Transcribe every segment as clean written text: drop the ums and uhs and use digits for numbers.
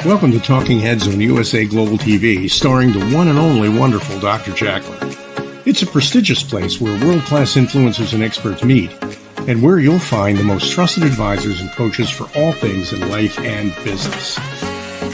Welcome to Talking Heads on USA Global TV, starring the one and only wonderful Dr. JACALYN. It's a prestigious place where world-class influencers and experts meet, and where you'll find the most trusted advisors and coaches for all things in life and business.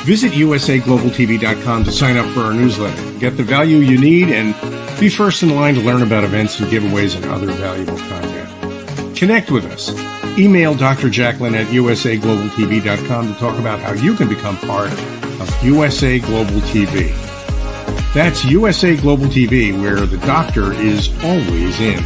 Visit usaglobaltv.com to sign up for our newsletter, get the value you need, and be first in line to learn about events and giveaways and other valuable content. Connect with us. Email Dr. JACALYN at usaglobaltv.com to talk about how you can become part of USA Global TV. That's USA Global TV, where the doctor is always in.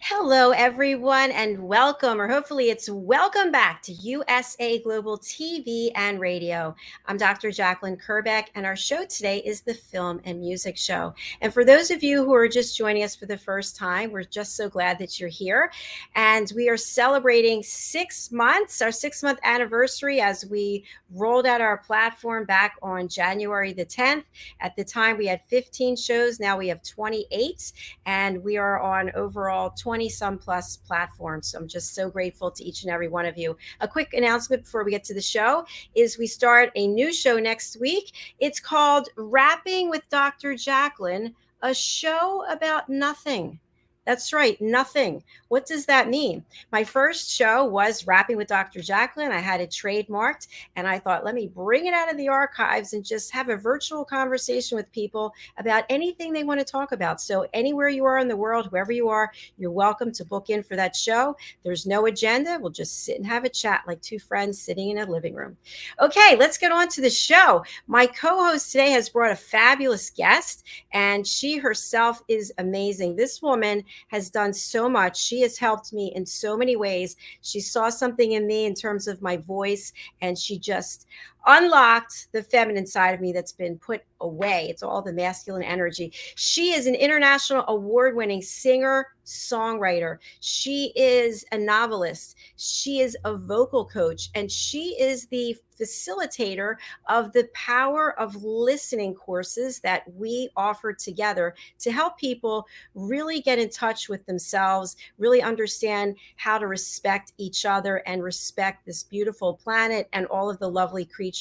Hello, everyone, and welcome, or hopefully it's welcome back to USA Global TV and Radio. I'm Dr. JACALYN KERBECK, and our show today is the Film and Music Show. And for those of you who are just joining us for the first time, we're just so glad that you're here. And we are celebrating 6 months, our 6-month anniversary, as we rolled out our platform back on January the 10th. At the time, we had 15 shows. Now we have 28, and we are on overall 20-some plus platforms. So I'm just so grateful to each and every one of you. A quick announcement before we get to the show is we start a new show next week. It's called Rapping with Dr. JACALYN, a show about nothing. That's right, nothing. What does that mean? My first show was Rapping with Dr. JACALYN. I had it trademarked, and I thought, let me bring it out of the archives and just have a virtual conversation with people about anything they want to talk about. So anywhere you are in the world, whoever you are, you're welcome to book in for that show. There's no agenda. We'll just sit and have a chat like two friends sitting in a living room. Okay, let's get on to the show. My co-host today has brought a fabulous guest, and she herself is amazing. This woman has done so much. She has helped me in so many ways. She saw something in me in terms of my voice, and she just unlocked the feminine side of me that's been put away. It's all the masculine energy. She is an international award-winning singer, songwriter. She is a novelist. She is a vocal coach, and she is the facilitator of the Power of Listening courses that we offer together to help people really get in touch with themselves, really understand how to respect each other and respect this beautiful planet and all of the lovely creatures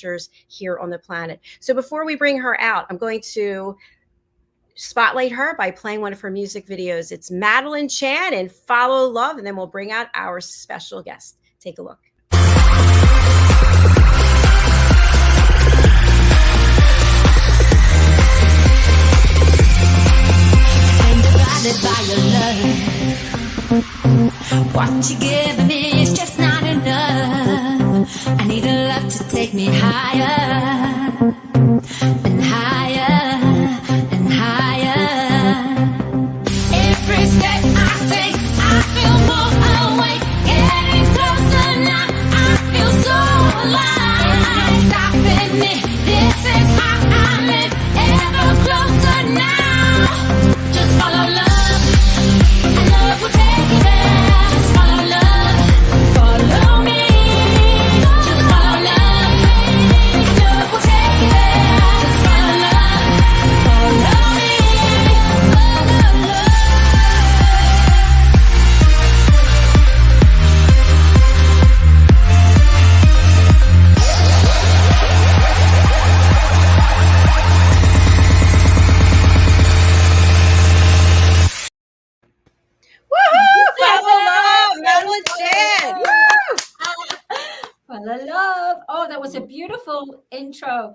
here on the planet. So before we bring her out, I'm going to spotlight her by playing one of her music videos. It's Madalene Chan and Follow Love, and then we'll bring out our special guest. Take a look. By your love, what you giving me is just not enough. I need a love to take me higher and higher and higher. Every step I take, I feel more awake. Getting closer now, I feel so alive. Stopping me, this is how I live. Ever closer now, just follow love. We'll take you there. Just follow love. Follow me. Just follow love. Love will take you there. Just follow love. Follow me. Follow love. Love. Oh, that was a beautiful intro.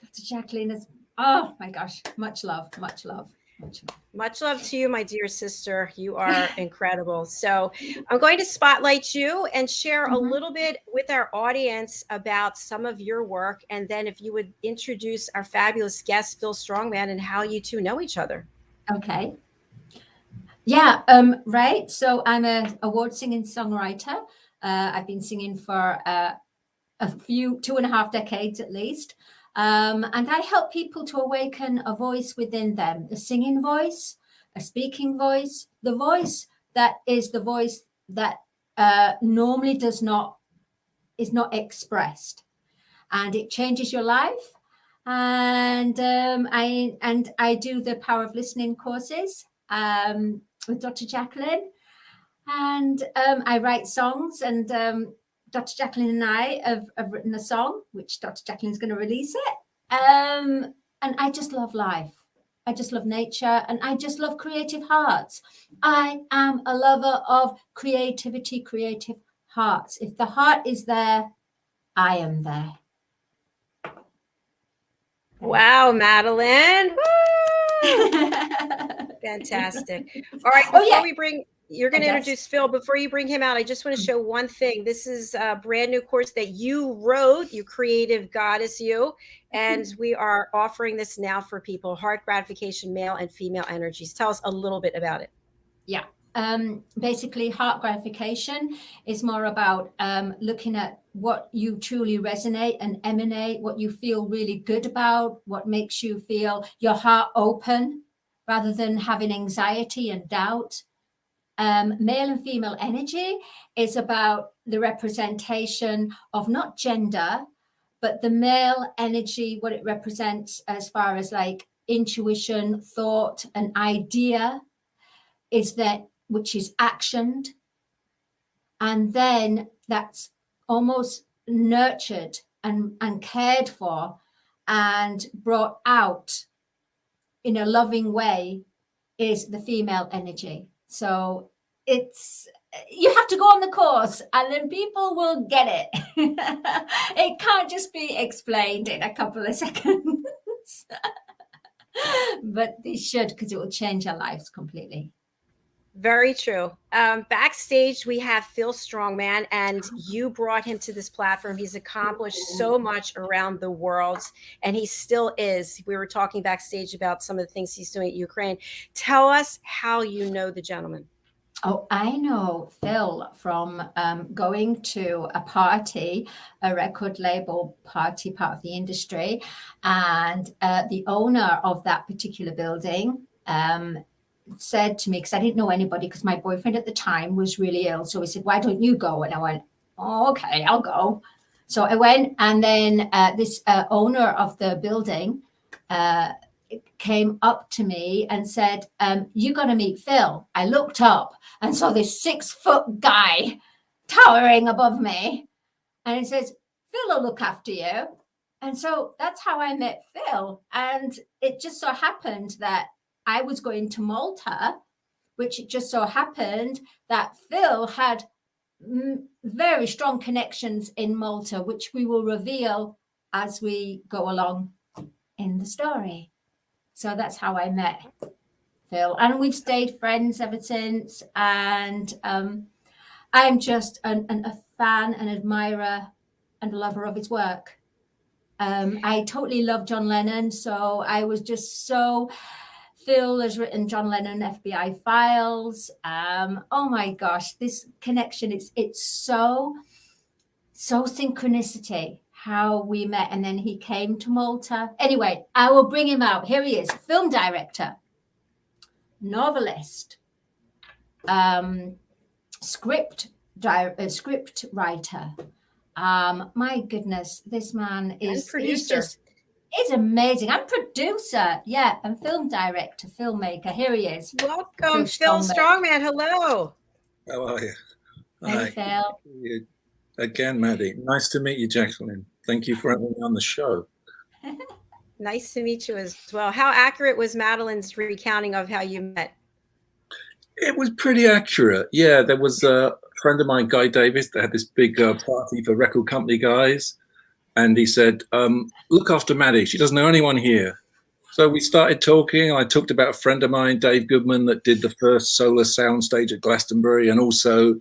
Dr. JACALYN is, oh my gosh, much love, much love, much love. Much love to you, my dear sister. You are incredible. So I'm going to spotlight you and share a little bit with our audience about some of your work. And then if you would introduce our fabulous guest, Phil Strongman, and how you two know each other. Okay. Yeah, right. So I'm an award singing songwriter. I've been singing for a few 2.5 decades at least. And I help people to awaken a voice within them, a singing voice, a speaking voice, the voice that is the voice that normally is not expressed, and it changes your life. And I do the Power of Listening courses with Dr. JACALYN, and I write songs. And Dr. Jacalyn and I have written a song, which Dr. Jacalyn's going to release it. And I just love life. I just love nature, and I just love creative hearts. I am a lover of creativity, creative hearts. If the heart is there, I am there. Wow, Madalene. Woo! Fantastic. All right, you're going to introduce Phil. Before you bring him out, I just want to show one thing. This is a brand new course that you wrote, you creative goddess, you. And we are offering this now for people, Heart Gratification, Male and Female Energies. Tell us a little bit about it. Yeah. Basically, heart gratification is more about looking at what you truly resonate and emanate, what you feel really good about, what makes you feel your heart open rather than having anxiety and doubt. Male and female energy is about the representation of not gender, but the male energy, what it represents as far as like intuition, thought, an idea is that which is actioned. And then that's almost nurtured and cared for and brought out in a loving way is the female energy. So it's, you have to go on the course and then people will get it. It can't just be explained in a couple of seconds. But they should, because it will change our lives completely. Very true. Backstage, we have Phil Strongman, and you brought him to this platform. He's accomplished so much around the world, and he still is. We were talking backstage about some of the things he's doing at Ukraine. Tell us how you know the gentleman. Oh, I know Phil from going to a party, a record label party, part of the industry, and the owner of that particular building said to me, because I didn't know anybody, because my boyfriend at the time was really ill. So he said, why don't you go? And I went, oh, okay, I'll go. So I went, and then this owner of the building came up to me and said, you got to meet Phil. I looked up and saw this 6-foot guy towering above me. And he says, Phil will look after you. And so that's how I met Phil. And it just so happened that I was going to Malta, which it just so happened that Phil had very strong connections in Malta, which we will reveal as we go along in the story. So that's how I met Phil. And we've stayed friends ever since. And I'm just a fan, an admirer, and a lover of his work. I totally love John Lennon. So I was just so... Phil has written John Lennon FBI Files. Oh my gosh, this connection, it's so synchronicity how we met, and then he came to Malta. Anyway, I will bring him out. Here he is, film director, novelist, script writer. My goodness, this man is He's amazing. I'm producer, yeah, and film director, filmmaker. Here he is. Welcome, Phil Strongman. Hello. How are you? Hey, Phil. Again, Maddie. Nice to meet you, Jacalyn. Thank you for having me on the show. Nice to meet you as well. How accurate was Madalene's recounting of how you met? It was pretty accurate. Yeah, there was a friend of mine, Guy Davis, that had this big party for record company guys. And he said, look after Maddie. She doesn't know anyone here. So we started talking. I talked about a friend of mine, Dave Goodman, that did the first solar soundstage at Glastonbury. And also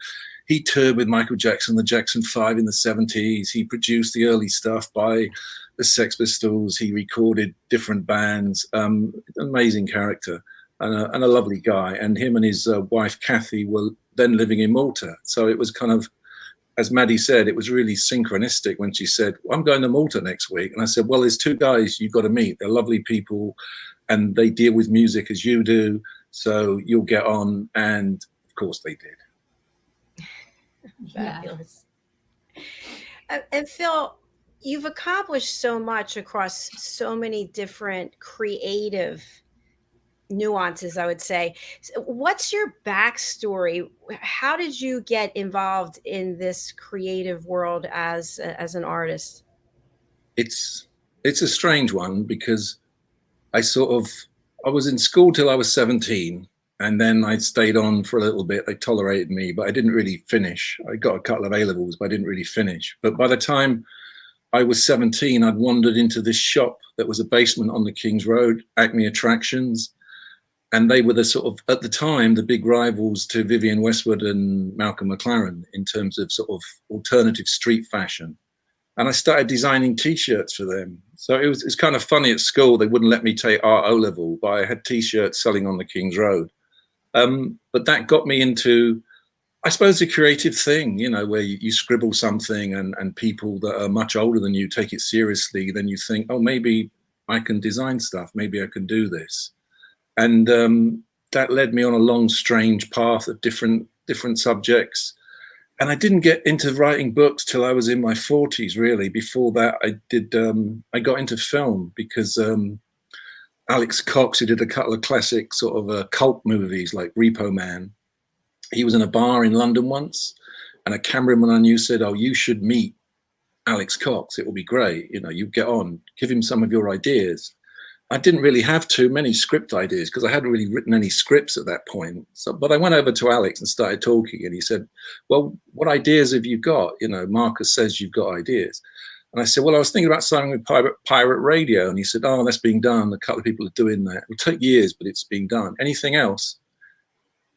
he toured with Michael Jackson, the Jackson 5 in the 70s. He produced the early stuff by the Sex Pistols. He recorded different bands. Amazing character and a lovely guy. And him and his wife, Kathy, were then living in Malta. So it was kind of, as Maddie said, it was really synchronistic when she said, well, I'm going to Malta next week. And I said, well, there's 2 guys you've got to meet. They're lovely people and they deal with music as you do. So you'll get on. And of course they did. Fabulous. And Phil, you've accomplished so much across so many different creative nuances, I would say. So what's your backstory? How did you get involved in this creative world as an artist? It's a strange one because I was in school till I was 17, and then I stayed on for a little bit. They tolerated me, but I didn't really finish. I got a couple of A-levels, but I didn't really finish. But by the time I was 17, I'd wandered into this shop that was a basement on the King's Road, Acme Attractions. And they were the sort of, at the time, the big rivals to Vivienne Westwood and Malcolm McLaren in terms of sort of alternative street fashion. And I started designing T-shirts for them. So it's kind of funny at school. They wouldn't let me take art O-level, but I had T-shirts selling on the King's Road. But that got me into, I suppose, a creative thing, you know, where you scribble something and people that are much older than you take it seriously. Then you think, oh, maybe I can design stuff. Maybe I can do this. And that led me on a long, strange path of different subjects. And I didn't get into writing books till I was in my 40s, really. Before that, I got into film because Alex Cox, who did a couple of classic sort of cult movies like Repo Man, he was in a bar in London once, and a cameraman I knew said, oh, you should meet Alex Cox. It will be great. You know, you get on, give him some of your ideas. I didn't really have too many script ideas because I hadn't really written any scripts at that point. So, but I went over to Alex and started talking, and he said, well, what ideas have you got? You know, Marcus says you've got ideas. And I said, well, I was thinking about starting with pirate radio. And he said, oh, that's being done. A couple of people are doing that. It'll take years, but it's being done. Anything else?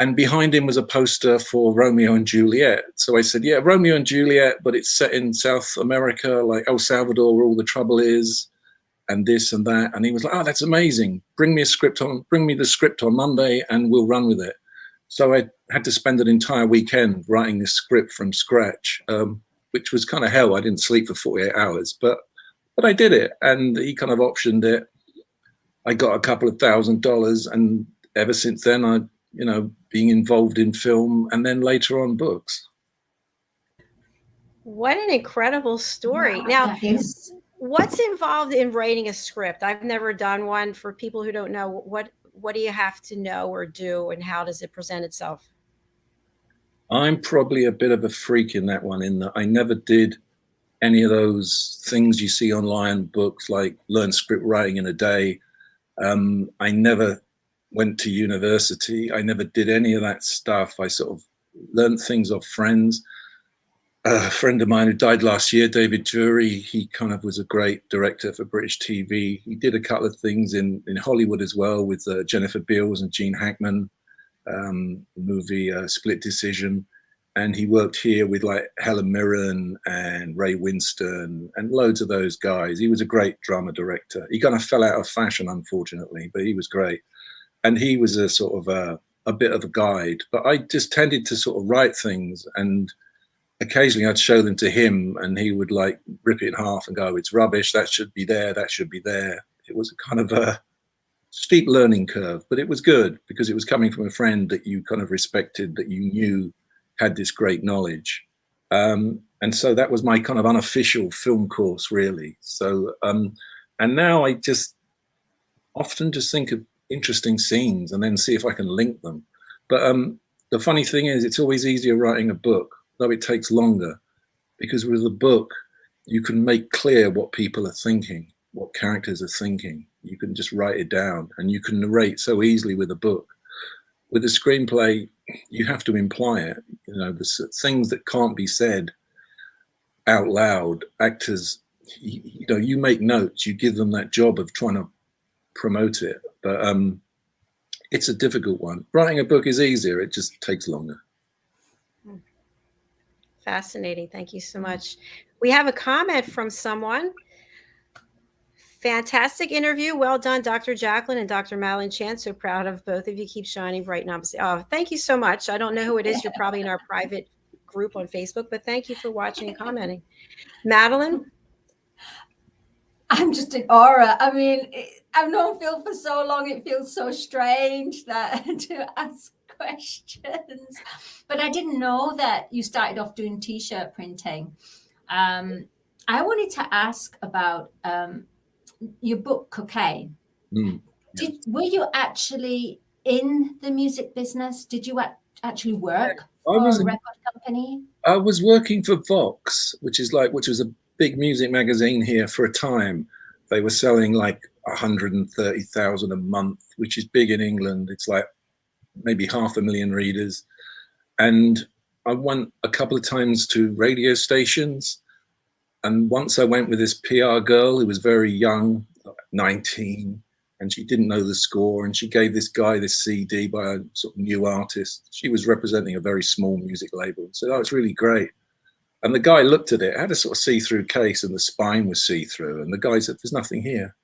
And behind him was a poster for Romeo and Juliet. So I said, yeah, Romeo and Juliet, but it's set in South America, like El Salvador, where all the trouble is. And this and that. And he was like, oh, that's amazing. Bring me the script on Monday and we'll run with it. So I had to spend an entire weekend writing this script from scratch, which was kind of hell. I didn't sleep for 48 hours, but I did it. And he kind of optioned it. I got a couple of $1,000. And ever since then, I, you know, being involved in film and then later on books. What an incredible story. Wow, Now, that is. what's involved in writing a script? I've never done one. For people who don't know, what do you have to know or do, and how does it present itself? I'm probably a bit of a freak in that one, in that I never did any of those things you see online, books like learn script writing in a day. I never went to university. I never did any of that stuff. I sort of learned things off friends. A friend of mine who died last year, David Jury, he kind of was a great director for British TV. He did a couple of things in Hollywood as well with Jennifer Beals and Gene Hackman, the movie Split Decision. And he worked here with like Helen Mirren and Ray Winston and loads of those guys. He was a great drama director. He kind of fell out of fashion, unfortunately, but he was great. And he was a sort of a bit of a guide. But I just tended to sort of write things, and occasionally I'd show them to him and he would like rip it in half and go, it's rubbish, that should be there, that should be there. It was a kind of a steep learning curve, but it was good because it was coming from a friend that you kind of respected, that you knew had this great knowledge. And so that was my kind of unofficial film course, really. So, and now I just often just think of interesting scenes and then see if I can link them. But the funny thing is, it's always easier writing a book, though it takes longer, because with a book, you can make clear what people are thinking, what characters are thinking. You can just write it down and you can narrate so easily with a book. With a screenplay, you have to imply it. You know, the things that can't be said out loud, actors, you know, you make notes, you give them that job of trying to promote it. But it's a difficult one. Writing a book is easier, it just takes longer. Fascinating. Thank you so much. We have a comment from someone. Fantastic interview. Well done, Dr. JACALYN and Dr. Madalene Chan. So proud of both of you. Keep shining bright and opposite. Oh, thank you so much. I don't know who it is. You're probably in our private group on Facebook, but thank you for watching and commenting. Madalene? I'm just in awe. I mean, I've known Phil for so long. It feels so strange that to ask questions, but I didn't know that you started off doing t-shirt printing. I wanted to ask about your book Cocaine. Were you actually in the music business? Did you actually work I for was a record company? I was working for Vox, which was a big music magazine here for a time. They were selling like 130,000 a month, which is big in England. It's like maybe 500,000 readers. And I went a couple of times to radio stations. And once I went with this PR girl who was very young, 19, and she didn't know the score. And she gave this guy this CD by a sort of new artist. She was representing a very small music label. So that was really great. And the guy looked at it, had a sort of see-through case, and the spine was see-through. And the guy said, "There's nothing here."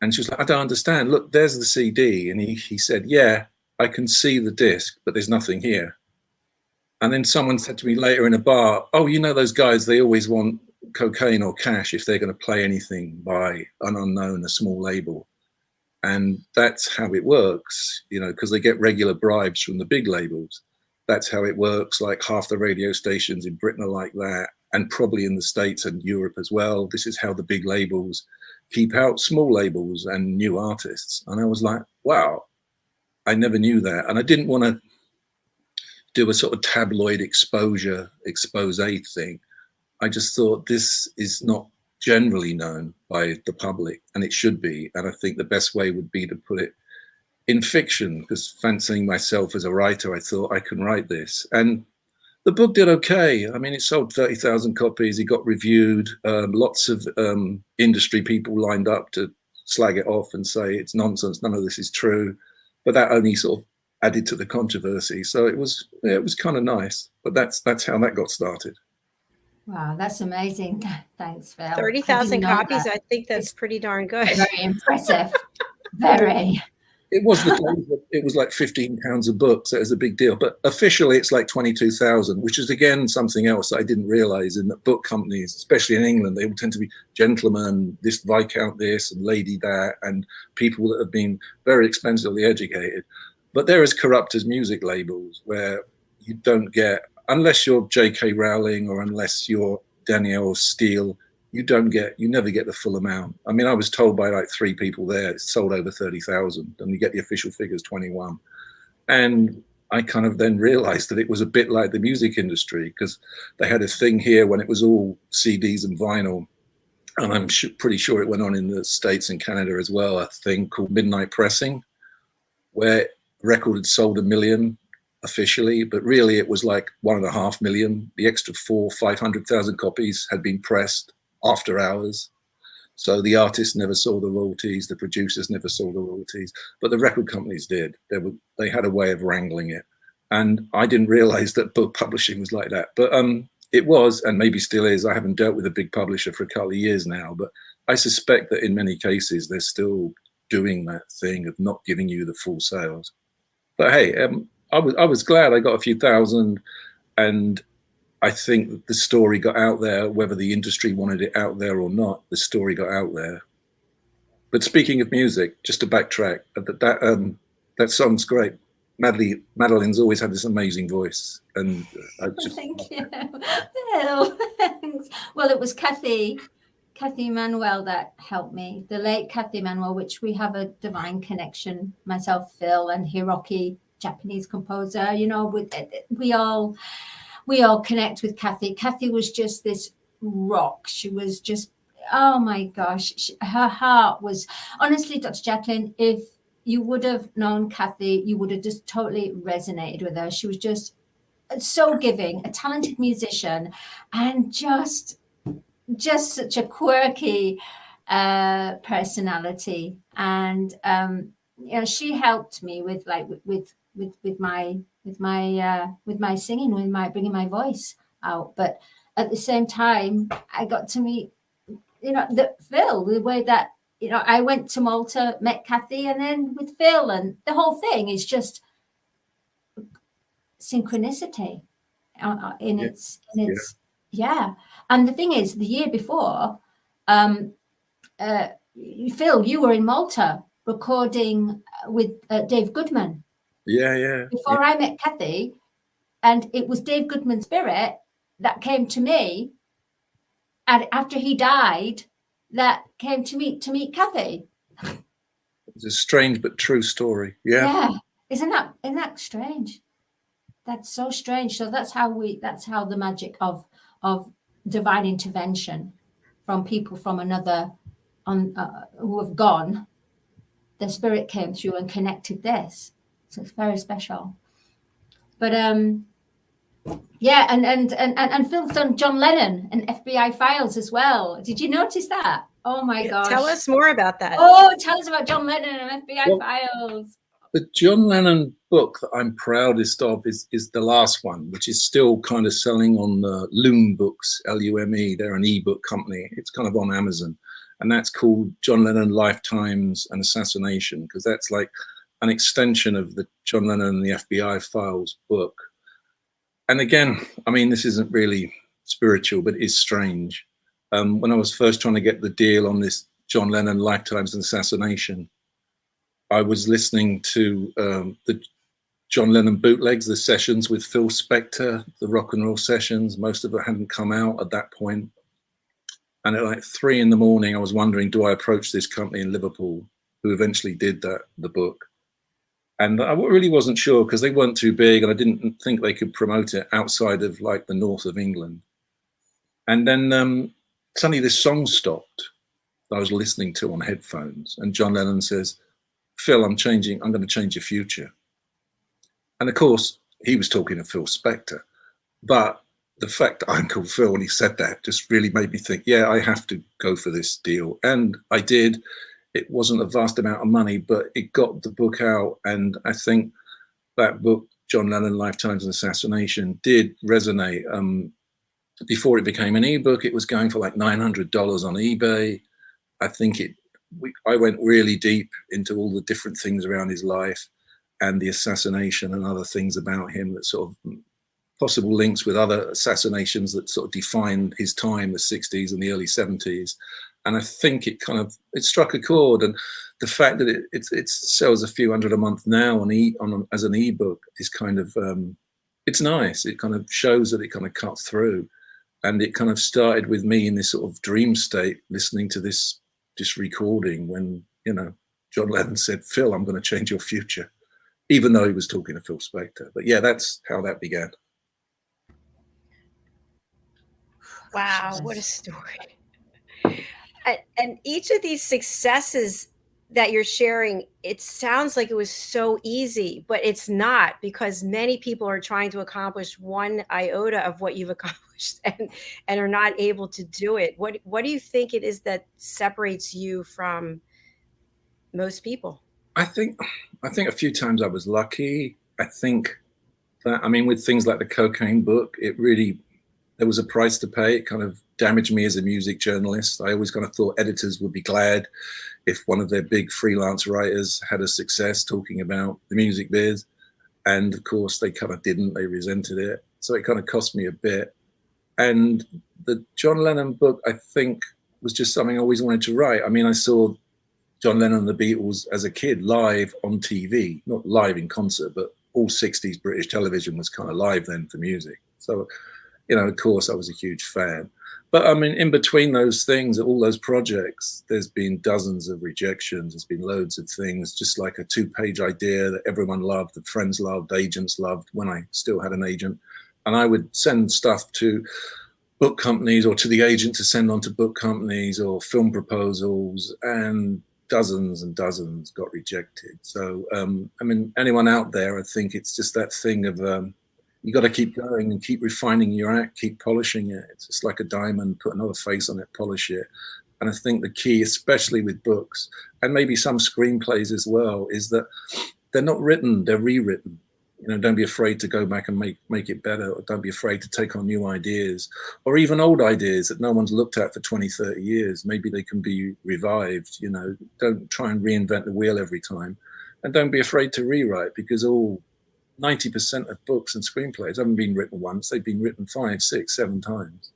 And she was like, "I don't understand. Look, there's the CD." And he said, "Yeah, I can see the disc, but there's nothing here." And then someone said to me later in a bar, "Oh, you know those guys, they always want cocaine or cash if they're going to play anything by an unknown, a small label." And that's how it works, you know, because they get regular bribes from the big labels. That's how it works. Like half the radio stations in Britain are like that, and probably in the States and Europe as well. This is how the big labels keep out small labels and new artists. And I was like, wow, I never knew that. And I didn't want to do a sort of tabloid expose thing. I just thought this is not generally known by the public, and it should be. And I think the best way would be to put it in fiction, because fancying myself as a writer, I thought I can write this. And the book did okay. I mean, it sold 30,000 copies. It got reviewed. Lots of industry people lined up to slag it off and say it's nonsense. None of this is true. But that only sort of added to the controversy. So it was kind of nice. But that's how that got started. Wow, that's amazing. Thanks, Phil. 30,000 copies. I think that's pretty darn good. Very impressive. Very. It was the days that it was like £15 a book, so it was a big deal. But officially, it's like 22,000, which is again something else that I didn't realize. In that book companies, especially in England, they all tend to be gentlemen, this Viscount this and Lady that, and people that have been very expensively educated. But they're as corrupt as music labels, where you don't get, unless you're J.K. Rowling or unless you're Danielle Steele, you never get the full amount. I mean, I was told by like 3 people there, it's sold over 30,000, and you get the official figures 21. And I kind of then realized that it was a bit like the music industry, because they had a thing here when it was all CDs and vinyl. And I'm pretty sure it went on in the States and Canada as well, a thing called midnight pressing, where a record had sold 1 million officially, but really it was like 1.5 million. The extra 500,000 copies had been pressed after hours. So the artists never saw the royalties, the producers never saw the royalties, but the record companies did. They had a way of wrangling it. And I didn't realize that book publishing was like that. But it was, and maybe still is. I haven't dealt with a big publisher for a couple of years now, but I suspect that in many cases, they're still doing that thing of not giving you the full sales. But hey, I was glad I got a few thousand, and I think the story got out there, whether the industry wanted it out there or not, the story got out there. But speaking of music, just to backtrack, that song's great. Madalene's always had this amazing voice. And Thank you. Phil, thanks. Well, it was Kathy Manuel that helped me, the late Kathy Manuel, which we have a divine connection, myself, Phil, and Hiroki, Japanese composer, you know, we all connect with Kathy. Kathy was just this rock. She was just, oh my gosh, her heart was, honestly, Dr. Jacalyn, if you would have known Kathy, you would have just totally resonated with her. She was just so giving, a talented musician, and just such a quirky personality. And you know, she helped me with my singing, with my bringing my voice out. But at the same time, I got to meet, you know, Phil, the way that, you know, I went to Malta, met Kathy, and then with Phil, and the whole thing is just synchronicity in its yeah. And the thing is, the year before, Phil, you were in Malta recording with Dave Goodman. Before I met Kathy, and it was Dave Goodman's spirit that came to me, and after he died, that came to meet Kathy. It's a strange but true story. Yeah. Yeah. Isn't that strange? That's so strange. So that's how the magic of divine intervention from people from another who have gone, the spirit came through and connected this. So it's very special. But yeah, and Phil's done John Lennon and FBI Files as well. Did you notice that? Oh my gosh. Tell us more about that. Oh, tell us about John Lennon and FBI Files. The John Lennon book that I'm proudest of is the last one, which is still kind of selling on the Lume Books, Lume. They're an ebook company. It's kind of on Amazon. And that's called John Lennon Lifetimes and Assassination, because that's like an extension of the John Lennon and the FBI Files book. And again, I mean, this isn't really spiritual, but it is strange. When I was first trying to get the deal on this John Lennon Lifetimes and Assassination, I was listening to the John Lennon bootlegs, the sessions with Phil Spector, the rock and roll sessions. Most of it hadn't come out at that point. And at like 3 in the morning, I was wondering, do I approach this company in Liverpool, who eventually did the book? And I really wasn't sure, because they weren't too big and I didn't think they could promote it outside of like the north of England. And then suddenly this song stopped that I was listening to on headphones. And John Lennon says, Phil, I'm going to change your future. And of course, he was talking to Phil Spector. But the fact that I'm called Phil when he said that just really made me think, yeah, I have to go for this deal. And I did. It wasn't a vast amount of money, but it got the book out. And I think that book, John Lennon, Lifetimes and Assassination, did resonate. Before it became an ebook, it was going for like $900 on eBay. I think I went really deep into all the different things around his life and the assassination and other things about him, that sort of possible links with other assassinations that sort of defined his time, the 60s and the early 70s. And I think it struck a chord. And the fact that it sells a few hundred a month now as an ebook is kind of, it's nice. It kind of shows that it kind of cut through. And it kind of started with me in this sort of dream state, listening to this recording when, John Lennon said, Phil, I'm going to change your future, even though he was talking to Phil Spector. But yeah, that's how that began. Wow, what a story. And each of these successes that you're sharing, it sounds like it was so easy, but it's not, because many people are trying to accomplish one iota of what you've accomplished and are not able to do it. What do you think it is that separates you from most people? I think a few times I was lucky. I think that, I mean, with things like the cocaine book, there was a price to pay. It kind of damaged me as a music journalist. I always kind of thought editors would be glad if one of their big freelance writers had a success talking about the music biz. And of course they kind of didn't, they resented it. So it kind of cost me a bit. And the John Lennon book, I think, was just something I always wanted to write. I mean, I saw John Lennon and the Beatles as a kid live on TV, not live in concert, but all 60s British television was kind of live then for music. So, of course I was a huge fan. But I mean, in between those things, all those projects, there's been dozens of rejections. There's been loads of things, just like a 2-page idea that everyone loved, that friends loved, agents loved, when I still had an agent. And I would send stuff to book companies or to the agent to send on to book companies or film proposals, and dozens and dozens got rejected. So, I mean, anyone out there, I think it's just that thing of, you got to keep going and keep refining your act, keep polishing it. It's just like a diamond, put another face on it, polish it. And I think the key, especially with books and maybe some screenplays as well, is that they're not written, they're rewritten. Don't be afraid to go back and make it better, or don't be afraid to take on new ideas, or even old ideas that no one's looked at for 20, 30 years. Maybe they can be revived. Don't try and reinvent the wheel every time. And don't be afraid to rewrite, because 90% of books and screenplays haven't been written once. They've been written 5, 6, 7 times.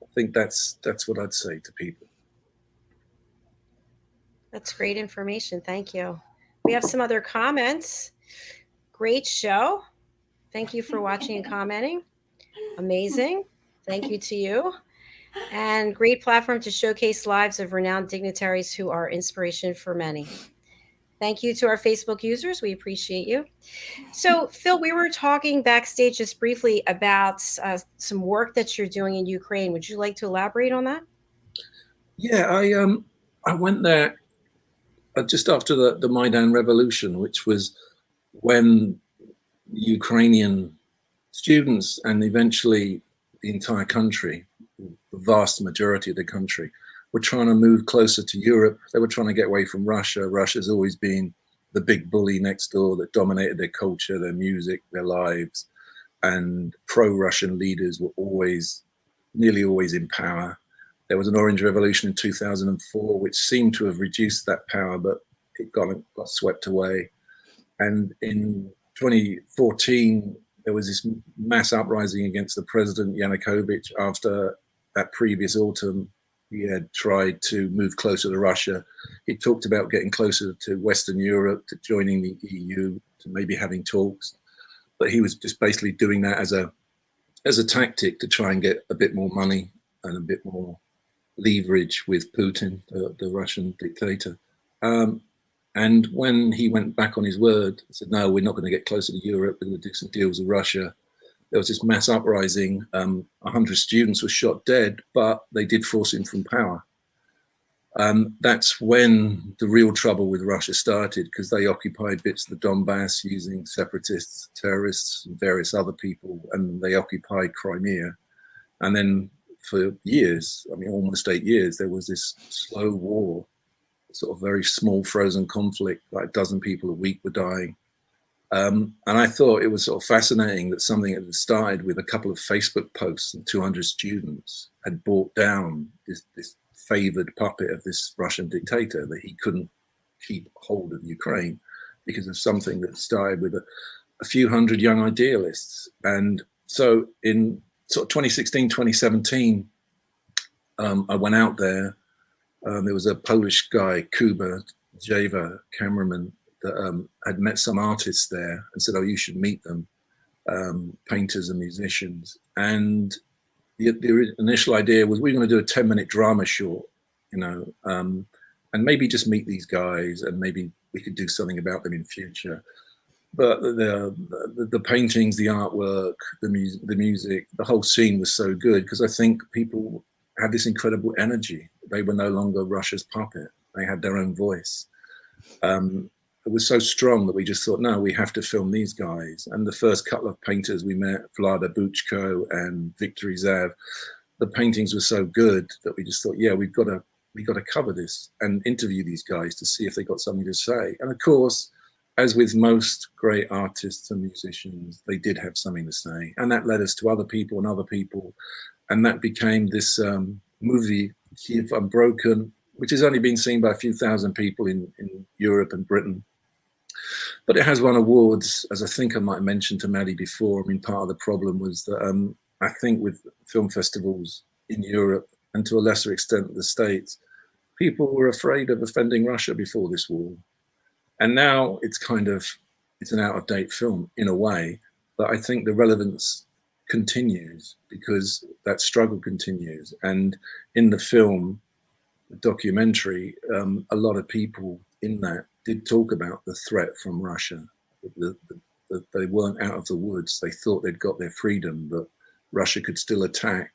I think that's what I'd say to people. That's great information. Thank you. We have some other comments. Great show. Thank you for watching and commenting. Amazing. Thank you to you. And great platform to showcase lives of renowned dignitaries who are inspiration for many. Thank you to our Facebook users. We appreciate you. So, Phil, we were talking backstage just briefly about some work that you're doing in Ukraine. Would you like to elaborate on that? Yeah, I went there just after the Maidan Revolution, which was when Ukrainian students and eventually the entire country, the vast majority of the country, were trying to move closer to Europe. They were trying to get away from Russia. Russia's always been the big bully next door that dominated their culture, their music, their lives. And pro-Russian leaders were nearly always in power. There was an Orange Revolution in 2004, which seemed to have reduced that power, but it got swept away. And in 2014, there was this mass uprising against the president, Yanukovych, after that previous autumn. He had tried to move closer to Russia. He talked about getting closer to Western Europe, to joining the EU, to maybe having talks. But he was just basically doing that as a tactic to try and get a bit more money and a bit more leverage with Putin, the Russian dictator. And when he went back on his word, said, no, we're not going to get closer to Europe, we're going to do some deals with Russia. There was this mass uprising. 100 students were shot dead, but they did force him from power. That's when the real trouble with Russia started, because they occupied bits of the Donbass using separatists, terrorists, and various other people, and they occupied Crimea. And then for years, I mean, almost 8 years, there was this slow war, sort of very small frozen conflict, like a dozen people a week were dying. And I thought it was sort of fascinating that something that had started with a couple of Facebook posts and 200 students had brought down this favored puppet of this Russian dictator, that he couldn't keep hold of Ukraine because of something that started with a few hundred young idealists. And so in sort of 2016, 2017, I went out there. There was a Polish guy, Kuba Jawa, cameraman, that had met some artists there and said, oh, you should meet them, painters and musicians. And the initial idea was, we were going to do a 10-minute drama short, you know, and maybe just meet these guys and maybe we could do something about them in future. But the paintings, the artwork, the music, the whole scene was so good, because I think people had this incredible energy. They were no longer Russia's puppet. They had their own voice. It was so strong that we just thought, no, we have to film these guys. And the first couple of painters we met, Vlada Buchko and Victory Zav, the paintings were so good that we just thought, yeah, we've got to cover this and interview these guys to see if they got something to say. And of course, as with most great artists and musicians, they did have something to say. And that led us to other people and other people. And that became this movie, KYIV Unbroken, which has only been seen by a few thousand people in Europe and Britain. But it has won awards, as I think I might have mentioned to Maddie before. I mean, part of the problem was that I think with film festivals in Europe, and to a lesser extent the States, people were afraid of offending Russia before this war. And now it's an out-of-date film in a way, but I think the relevance continues because that struggle continues. And in the film, the documentary, a lot of people in that did talk about the threat from Russia. They weren't out of the woods. They thought they'd got their freedom, but Russia could still attack.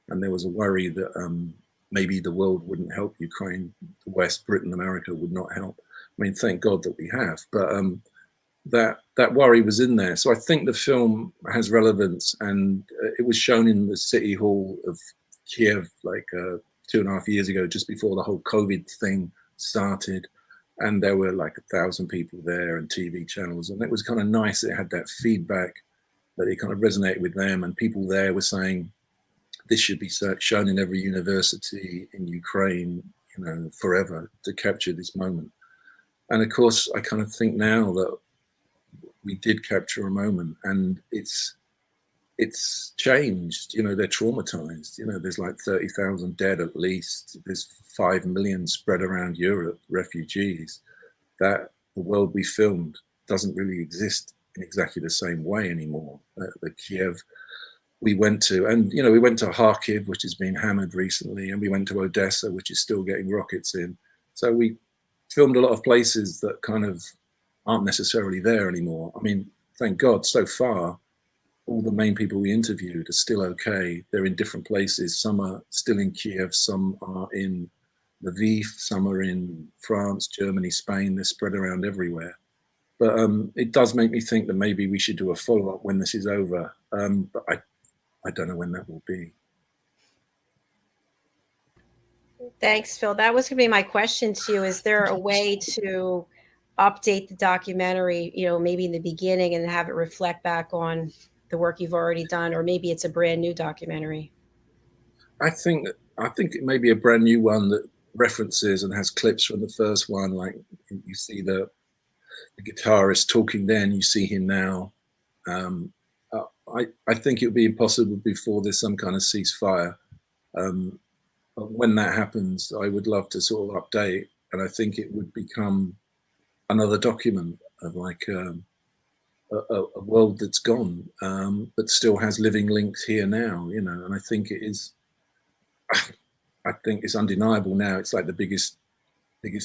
And there was a worry that maybe the world wouldn't help Ukraine. The West, Britain, America would not help. I mean, thank God that we have. But that worry was in there. So I think the film has relevance, and it was shown in the City Hall of Kiev like 2.5 years ago, just before the whole COVID thing started. And there were like 1,000 people there and TV channels. And it was kind of nice. It had that feedback that it kind of resonated with them. And people there were saying, this should be shown in every university in Ukraine, you know, forever, to capture this moment. And of course, I kind of think now that we did capture a moment, and it's changed. You know, they're traumatized. You know, there's like 30,000 dead at least. There's 5 million spread around Europe, refugees. That the world we filmed doesn't really exist in exactly the same way anymore. The Kiev we went to, and you know, we went to Kharkiv, which has been hammered recently, and we went to Odessa, which is still getting rockets in. So we filmed a lot of places that kind of aren't necessarily there anymore. I mean, thank God, so far, all the main people we interviewed are still okay. They're in different places. Some are still in Kiev, some are in Lviv, some are in France, Germany, Spain. They're spread around everywhere. But it does make me think that maybe we should do a follow-up when this is over. But I don't know when that will be. Thanks, Phil. That was going to be my question to you. Is there a way to update the documentary, maybe in the beginning and have it reflect back on the work you've already done, or maybe it's a brand new documentary? I think it may be a brand new one that references and has clips from the first one. Like you see the guitarist talking then, you see him now. I think it would be impossible before there's some kind of ceasefire. When that happens, I would love to sort of update, and I think it would become another document of like a world that's gone, but still has living links here now, and I think it is. I think it's undeniable now. It's like the biggest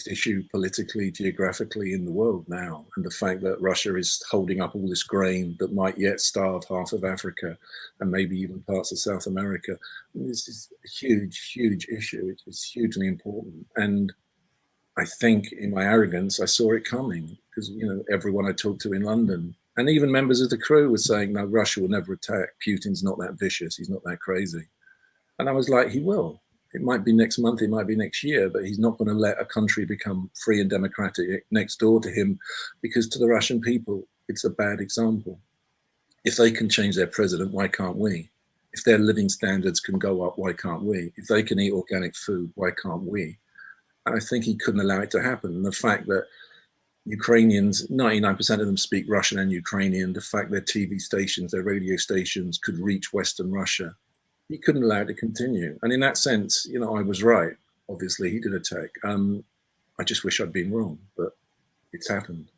issue politically, geographically in the world now. And the fact that Russia is holding up all this grain that might yet starve half of Africa and maybe even parts of South America. This is a huge, huge issue. It's hugely important. And I think in my arrogance, I saw it coming because, everyone I talked to in London and even members of the crew were saying, no, Russia will never attack. Putin's not that vicious. He's not that crazy. And I was like, he will. It might be next month, it might be next year, but he's not going to let a country become free and democratic next door to him, because to the Russian people, it's a bad example. If they can change their president, why can't we? If their living standards can go up, why can't we? If they can eat organic food, why can't we? And I think he couldn't allow it to happen. And the fact that Ukrainians, 99% of them speak Russian and Ukrainian, the fact their TV stations, their radio stations could reach Western Russia, he couldn't allow it to continue. And in that sense, I was right. Obviously, he did attack. I just wish I'd been wrong, but it's happened.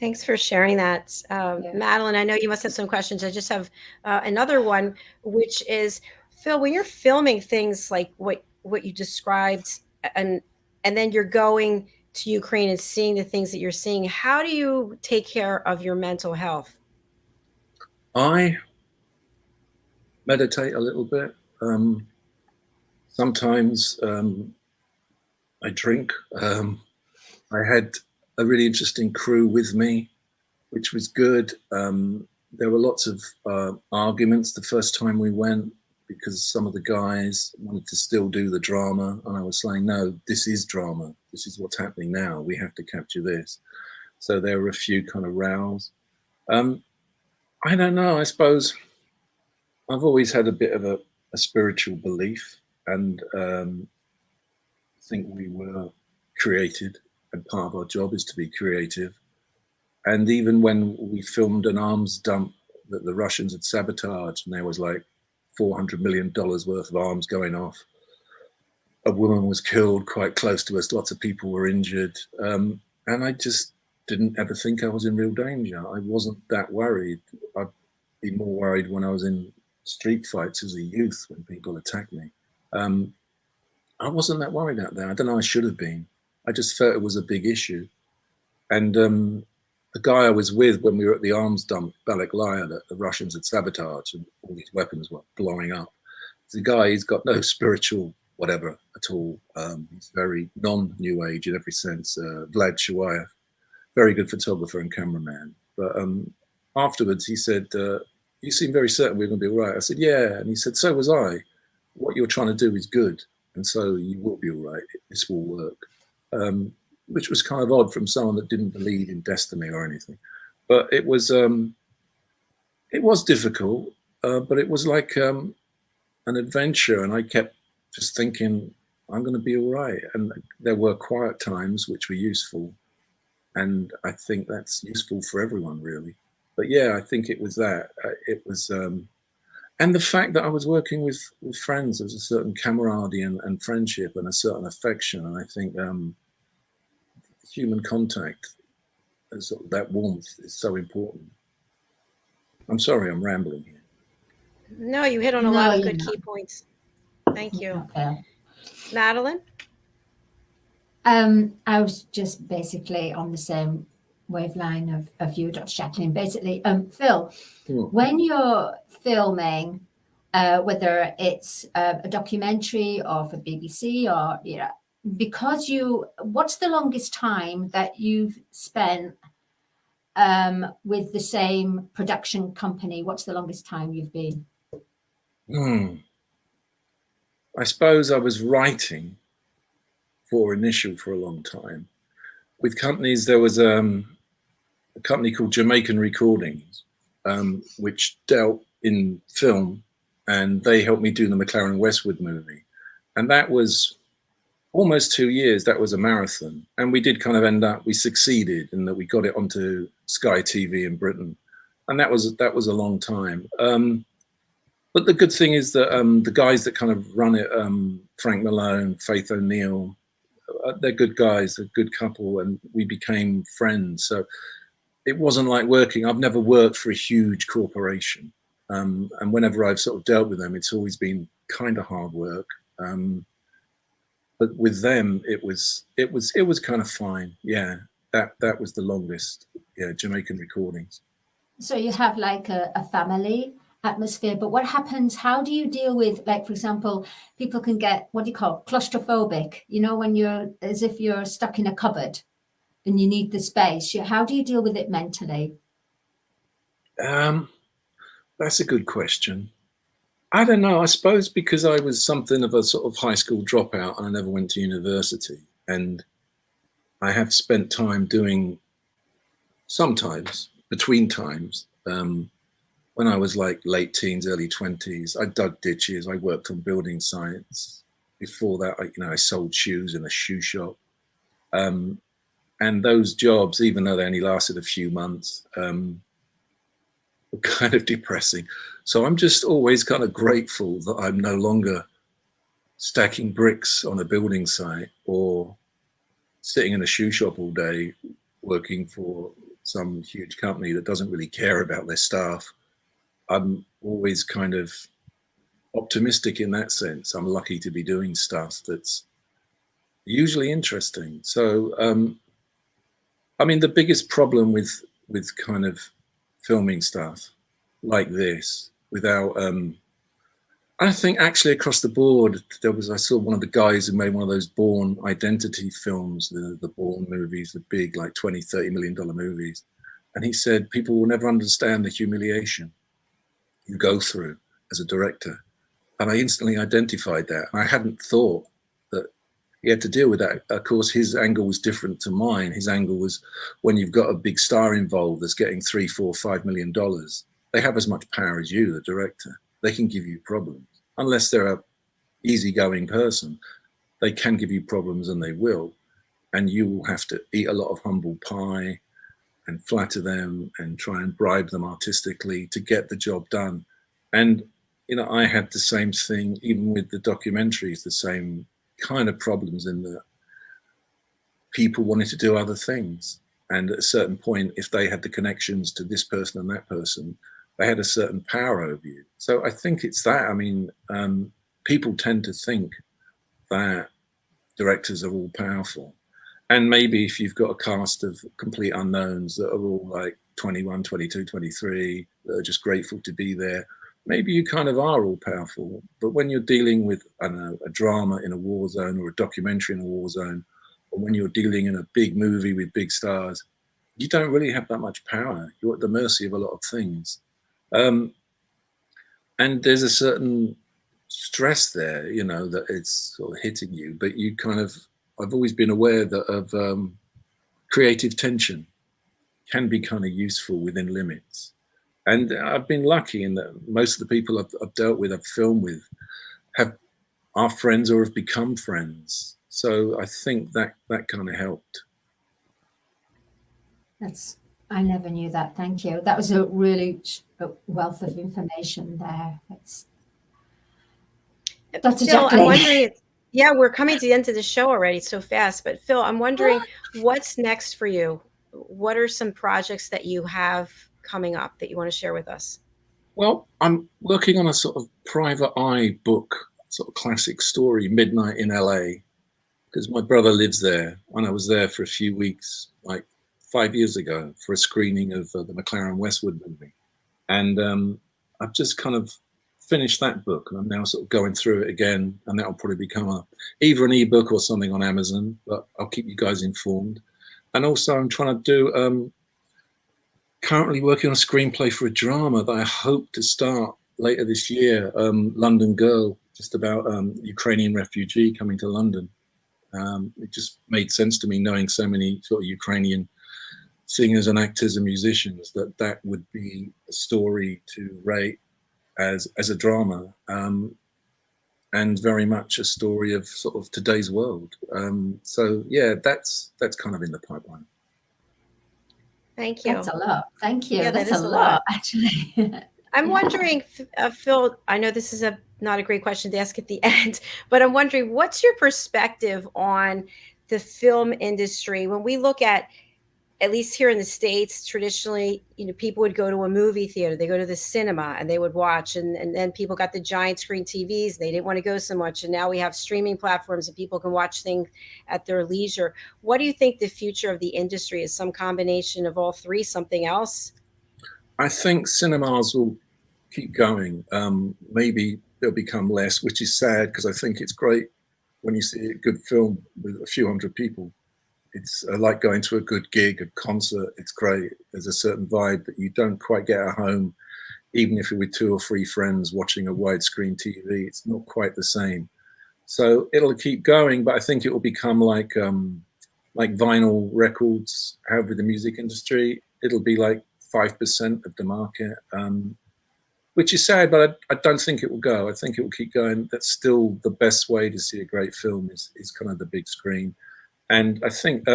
Thanks for sharing that. Madeline, I know you must have some questions. I just have another one, which is, Phil, when you're filming things like what you described, and then you're going to Ukraine and seeing the things that you're seeing, how do you take care of your mental health? I meditate a little bit. Sometimes I drink. I had a really interesting crew with me, which was good. There were lots of arguments the first time we went because some of the guys wanted to still do the drama. And I was saying, no, this is drama. This is what's happening now. We have to capture this. So there were a few kind of rows. I don't know, I suppose I've always had a bit of a spiritual belief, and think we were created, and part of our job is to be creative. And even when we filmed an arms dump that the Russians had sabotaged, and there was like $400 million worth of arms going off, a woman was killed quite close to us, lots of people were injured, and I just didn't ever think I was in real danger. I wasn't that worried. I'd be more worried when I was in street fights as a youth when people attacked me. I wasn't that worried out there. I don't know, I should have been. I just felt it was a big issue. And the guy I was with when we were at the arms dump, Balaklaya, that the Russians had sabotaged and all these weapons were blowing up. The guy, he's got no spiritual whatever at all. He's very non-New Age in every sense. Vlad Shuayev, very good photographer and cameraman. But afterwards he said, you seem very certain we're going to be all right. I said, yeah. And he said, so was I. What you're trying to do is good. And so you will be all right. This will work. Which was kind of odd from someone that didn't believe in destiny or anything. But it was difficult, but it was like an adventure. And I kept just thinking, I'm going to be all right. And there were quiet times which were useful. And I think that's useful for everyone, really. But yeah, I think it was that. It was, and the fact that I was working with friends, there was a certain camaraderie and friendship and a certain affection. And I think human contact, and sort of that warmth is so important. I'm sorry, I'm rambling here. No, you hit on a lot of good key points. Thank you. Okay. Madeline? I was just basically on the same wavelength of you, Dr. Jacqueline. Basically, Phil, when you're filming, whether it's a documentary or for BBC or, you know, because what's the longest time that you've spent with the same production company? What's the longest time you've been? I suppose I was writing for Initial for a long time. With companies, there was a company called Jamaican Recordings, which dealt in film, and they helped me do the McLAREN Westwood movie. And that was almost 2 years. That was a marathon. And we did kind of we succeeded in that we got it onto Sky TV in Britain. And that was a long time. But the good thing is that the guys that kind of run it, Frank Malone, Faith O'Neill, they're good guys, they're a good couple, and we became friends. So it wasn't like working. I've never worked for a huge corporation. And whenever I've sort of dealt with them, it's always been kind of hard work. But with them, it was kind of fine. Yeah, that was the longest. Yeah, Jamaican Recordings. So you have like a family atmosphere, but what happens, how do you deal with, like, for example, people can get, what do you call, claustrophobic, you know, when you're as if you're stuck in a cupboard and you need the space. How do you deal with it mentally? That's a good question. I don't know. I suppose because I was something of a sort of high school dropout and I never went to university, and I have spent time doing, sometimes, between times, when I was like late teens, early 20s, I dug ditches, I worked on building sites. Before that, I sold shoes in a shoe shop. And those jobs, even though they only lasted a few months, were kind of depressing. So I'm just always kind of grateful that I'm no longer stacking bricks on a building site or sitting in a shoe shop all day working for some huge company that doesn't really care about their staff. I'm always kind of optimistic in that sense. I'm lucky to be doing stuff that's usually interesting. So, I mean, the biggest problem with kind of filming stuff like this without, I think actually across the board, I saw one of the guys who made one of those Bourne identity films, the Bourne movies, the big like $20, $30 million movies. And he said, people will never understand the humiliation you go through as a director. And I instantly identified that. And I hadn't thought that he had to deal with that. Of course, his angle was different to mine. His angle was when you've got a big star involved that's getting $3, $4, $5 million, they have as much power as you, the director. They can give you problems. Unless they're a easygoing person, they can give you problems, and they will. And you will have to eat a lot of humble pie and flatter them and try and bribe them artistically to get the job done. And, I had the same thing, even with the documentaries, the same kind of problems in that people wanted to do other things. And at a certain point, if they had the connections to this person and that person, they had a certain power over you. So I think it's that. I mean, people tend to think that directors are all powerful. And maybe if you've got a cast of complete unknowns that are all like 21, 22, 23, that are just grateful to be there, maybe you kind of are all powerful. But when you're dealing with, I don't know, a drama in a war zone or a documentary in a war zone, or when you're dealing in a big movie with big stars, you don't really have that much power. You're at the mercy of a lot of things. And there's a certain stress there, that it's sort of hitting you, but you kind of, I've always been aware that of creative tension can be kind of useful within limits. And I've been lucky in that most of the people I've dealt with, I've filmed with, are friends or have become friends. So I think that kind of helped. I never knew that. Thank you. That was a really wealth of information there. Dr. Phil, Jacqueline. I'm wondering, yeah, we're coming to the end of the show already so fast, but Phil, I'm wondering what's next for you? What are some projects that you have coming up that you want to share with us? Well, I'm working on a sort of private eye book, sort of classic story, Midnight in LA, because my brother lives there, and I was there for a few weeks, like 5 years ago, for a screening of the McLAREN Westwood movie. And I've just kind of finished that book, and I'm now sort of going through it again, and that'll probably become either an ebook or something on Amazon, but I'll keep you guys informed. And also I'm trying to do, currently working on a screenplay for a drama that I hope to start later this year, London Girl, just about Ukrainian refugee coming to London. It just made sense to me, knowing so many sort of Ukrainian singers and actors and musicians, that would be a story to rate as a drama, and very much a story of sort of today's world. So yeah, that's kind of in the pipeline. Thank you. That's a lot. Thank you. Yeah, that's that is a a lot, lot. actually. I'm wondering, Phil, I know this is not a great question to ask at the end, but I'm wondering, what's your perspective on the film industry? When we look at least here in the States, traditionally, people would go to a movie theater, they go to the cinema and they would watch, and then people got the giant screen TVs, they didn't want to go so much. And now we have streaming platforms and people can watch things at their leisure. What do you think the future of the industry is? Some combination of all three, something else? I think cinemas will keep going. Maybe they'll become less, which is sad, because I think it's great when you see a good film with a few hundred people. It's like going to a good gig, a concert. It's great. There's a certain vibe that you don't quite get at home, even if you're with 2 or 3 friends watching a widescreen TV. It's not quite the same. So it'll keep going, but I think it will become like vinyl records have with the music industry. It'll be like 5% of the market, which is sad, but I don't think it will go. I think it will keep going. That's still the best way to see a great film is kind of the big screen. And I think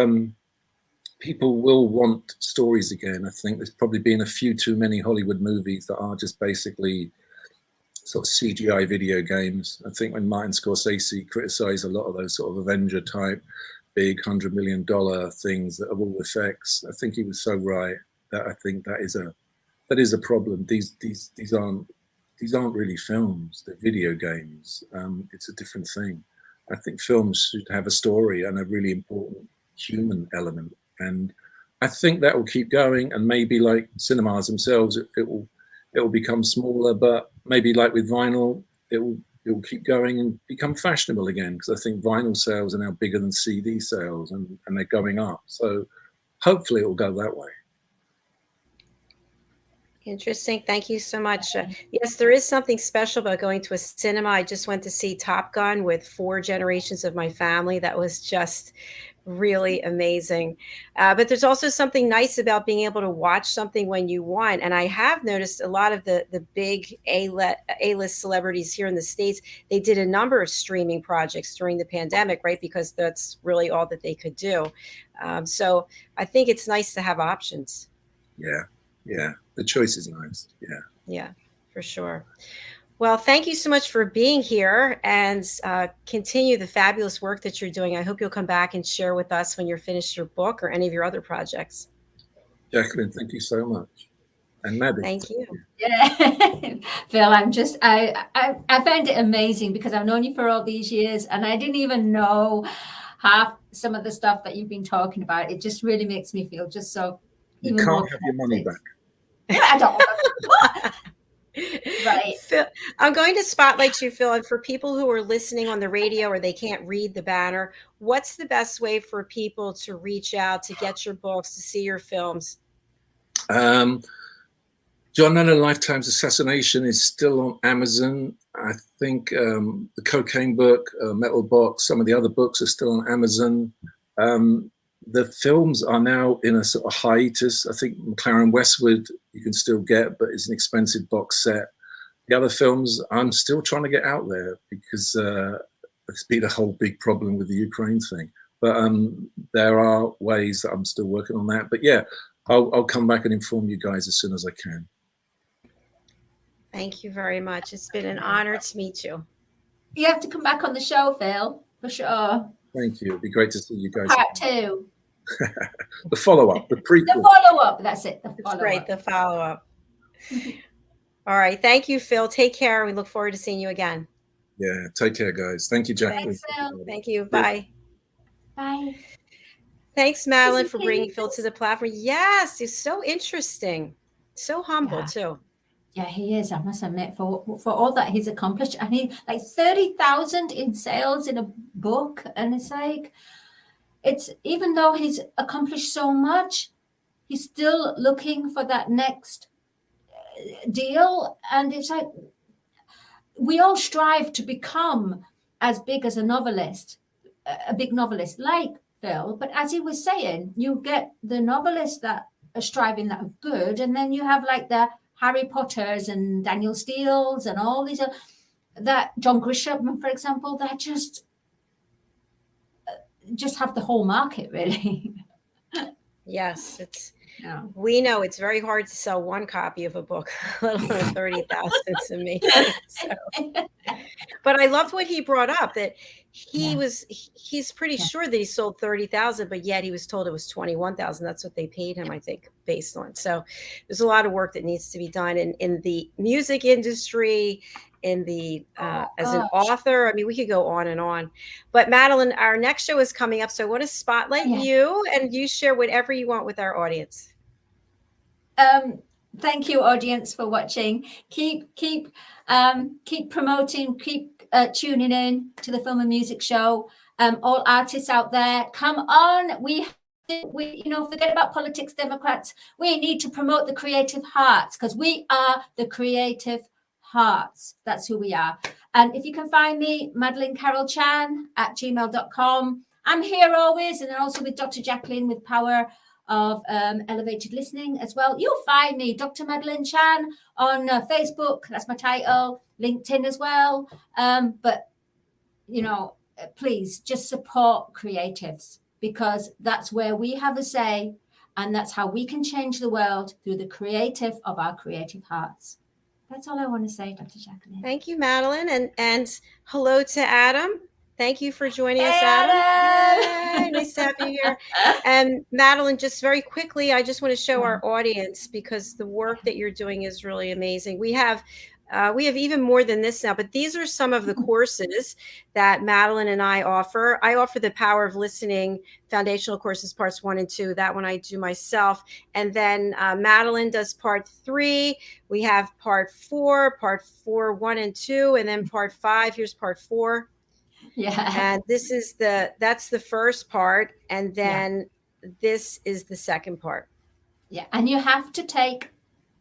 people will want stories again. I think there's probably been a few too many Hollywood movies that are just basically sort of CGI video games. I think when Martin Scorsese criticized a lot of those sort of Avenger type, big $100 million things that are all effects, I think he was so right that I think that is a problem. These aren't really films, they're video games. It's a different thing. I think films should have a story and a really important human element. And I think that will keep going, and maybe like cinemas themselves, it will become smaller, but maybe like with vinyl, it will keep going and become fashionable again, because I think vinyl sales are now bigger than CD sales, and they're going up. So hopefully it will go that way. Interesting. Thank you so much. Yes, there is something special about going to a cinema. I just went to see Top Gun with 4 generations of my family. That was just really amazing. But there's also something nice about being able to watch something when you want. And I have noticed a lot of the big A-list celebrities here in the States, they did a number of streaming projects during the pandemic, right? Because that's really all that they could do. So I think it's nice to have options. Yeah. Yeah, the choice is nice. Yeah, for sure. Well, thank you so much for being here, and continue the fabulous work that you're doing. I hope you'll come back and share with us when you're finished your book or any of your other projects. Jacqueline, thank you so much. And Maddie. Thank you. Yeah, Phil, I found it amazing, because I've known you for all these years and I didn't even know half some of the stuff that you've been talking about. It just really makes me feel just so. You can't have your money back. I don't what? Right. Phil, I'm going to spotlight you, Phil. And for people who are listening on the radio or they can't read the banner, what's the best way for people to reach out, to get your books, to see your films? John Lennon Lifetime's Assassination is still on Amazon. I think the Cocaine book, Metal Box, some of the other books are still on Amazon. The films are now in a sort of hiatus. I think McLAREN Westwood you can still get, but it's an expensive box set. The other films I'm still trying to get out there, because it's been a whole big problem with the Ukraine thing. But there are ways that I'm still working on that. But yeah, I'll come back and inform you guys as soon as I can. Thank you very much. It's been an honor to meet you. You have to come back on the show, Phil, for sure. Thank you. It'd be great to see you guys. Part 2. The follow-up, the prequel. The follow-up. That's it. The follow-up. Right, the follow-up. All right. Thank you, Phil. Take care. We look forward to seeing you again. Yeah. Take care, guys. Thank you, Jacqueline. Thanks, Phil. Thank you. Bye. Bye. Thanks, Madeline, for Isn't he bringing Phil to the platform. Yes, he's so interesting. So humble, Yeah. too. Yeah, he is. I must admit, for all that he's accomplished, and he like 30,000 in sales in a book, and it's even though he's accomplished so much, he's still looking for that next deal, and it's like we all strive to become as big as a novelist, a big novelist like Phil. But as he was saying, you get the novelists that are striving that are good, and then you have like the Harry Potters and Daniel Steele's and all these that John Grisham, for example, that just have the whole market really. Yes, it's. Yeah. We know it's very hard to sell one copy of a book, let alone 30,000 to me. So. But I loved what he brought up, that he's pretty sure that he sold 30,000, but yet he was told it was 21,000. That's what they paid him, I think, based on. So there's a lot of work that needs to be done in the music industry, in the as an author. I mean, we could go on and on. But Madeline, our next show is coming up, so I want to spotlight you, and you share whatever you want with our audience. Thank you, audience, for watching. Keep promoting, keep tuning in to the Film and Music Show. All artists out there, come on. We forget about politics, Democrats. We need to promote the creative hearts, because we are the creative hearts. That's who we are. And if you can find me, MadaleneCarrollChan@gmail.com. I'm here always, and also with Dr. Jacalyn with Power of Elevated Listening as well. You'll find me, Dr. Madalene Chan, on Facebook. That's my title. LinkedIn as well. But, please just support creatives, because that's where we have a say, and that's how we can change the world, through the creative of our creative hearts. That's all I want to say, Dr. Jacalyn. Thank you, Madeline. And hello to Adam. Thank you for joining us, Adam. Yay, nice to have you here. And Madeline, just very quickly, I just want to show our audience, because the work that you're doing is really amazing. We have even more than this now, but these are some of the courses that Madeline and I offer. I offer the Power of Listening foundational courses, parts 1 and 2. That one I do myself. And then Madeline does part 3. We have part 4, 1 and 2, and then part 5. Here's part 4. Yeah. And that's the first part. And then this is the second part. Yeah. And you have to take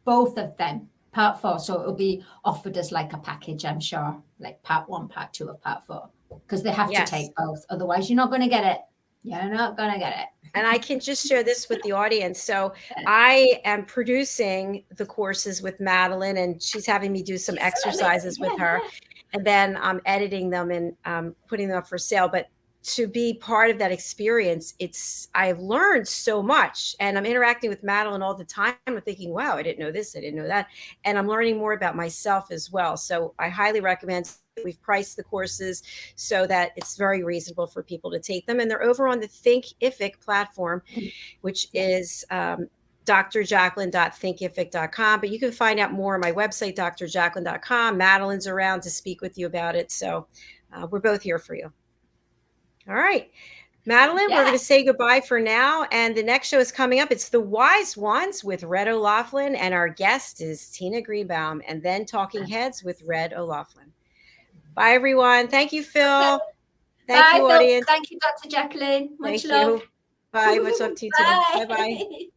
both of them, part 4. So it'll be offered as like a package, I'm sure, like part 1, part 2 of part 4, because they have to take both. Otherwise, you're not going to get it. You're not going to get it. And I can just share this with the audience. So I am producing the courses with Madeline, and she's having me do some exercises with her. And then I'm editing them and putting them up for sale. But to be part of that experience, I've learned so much, and I'm interacting with Madeline all the time. I'm thinking, wow, I didn't know this, I didn't know that. And I'm learning more about myself as well. So I highly recommend. We've priced the courses so that it's very reasonable for people to take them. And they're over on the Thinkific platform, which is drjacalyn.thinkific.com. But you can find out more on my website, drjacalyn.com. Madeline's around to speak with you about it. So we're both here for you. All right, Madeline, we're going to say goodbye for now. And the next show is coming up. It's The Wise Ones with Red O'Loughlin. And our guest is Tina Greenbaum, and then Talking Heads with Red O'Loughlin. Bye, everyone. Thank you, Phil. Thank you, audience. Thank you, Dr. Jacalyn. Much Thank love. you. Bye. Much love to you, too. Bye-bye.